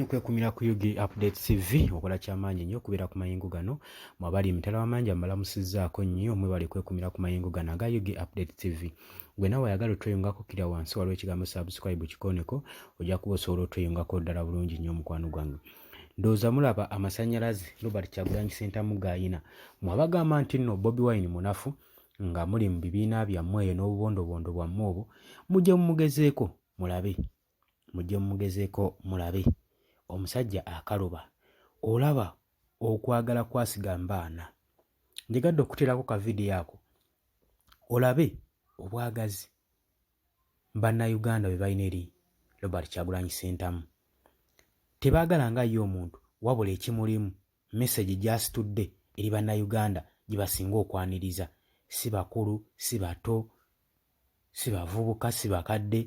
nnyo kwekumira ku UG Update TV okola kyamaanyi nnyo okubeera ku mayingo gano mwabali emitala w'amangi mbalamusizzaako nnyo mwebale kwekumira ku mayingo gano aga UG Update TV. Gwe nawe ayagala otweyungako kira wansi waliwo ekigambo subscribe kikoneko ojja kuba osobola otweyungako ddala bulungi nnyo mukwano gwange. Ndowooza mulaba amasannyalaze Robert Kyagulanyi Ssentamu g'ayina mwabagamba nti nno Bobi Wine munafu nga muli mu bibiina byammwe eyo n'obubondobondo bwammwe obwo mujje mumugezeeko mulabe omusajja akaloba olaba okwagala kwasiga mbaana. Njegadde okuteerako ka vidiyo ako olabe obwagazi bannayuganda bwe balina eri Robert Kyagulanyi Ssentamu. Tebaagala nga ye omuntu wabula ekimulimu message gy'asitudde eri bannayuganda gye basinga okwaniriza, si bakulu si bato si bavubuka si bakadde,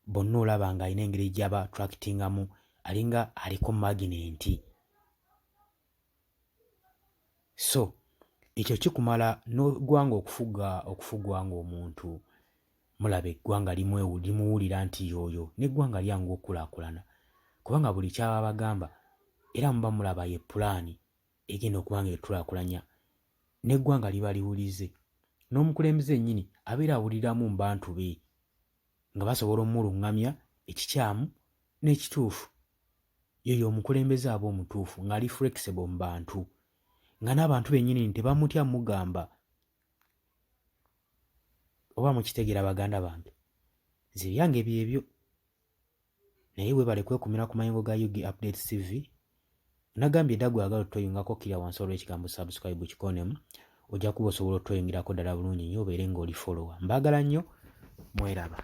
bonna olaba ng'alina engeri gy'aba attractingamu alinga aliko maginenti. So ekyo kikumala n'eggwanga okufugwa ng'omuntu mulaba eggwanga limuwulira nti yoyo n'eggwanga lyangu okulaakulana kubanga buli kyaba bagamba era muba mulaba ye pulaani egenda okuba nga etulaakulanya n'eggwanga liba liwulize, n'omukulembeze nnyini abeera awuliramu mu bantu be nga basobola omulungamya ekikyamu n'ekituufu. Yeyo omukulembeze aba omutuufu ng'ali flexible mu bantu nga n'abantu bennyini tebamutya mugamba. Oba mukitegeera baganda bange, nze byange byebyo. Naye weebale kwekumira ku mayingo ga UG Update TV. Nagambye dda gwagala otweyungako kira wansi olw'ekigambo subscribe kikonemu ojja kuba osobola otweyungirako ddala bulungi nnyo obeere ng'oli follower. Mbaagala nnyo, mweraba.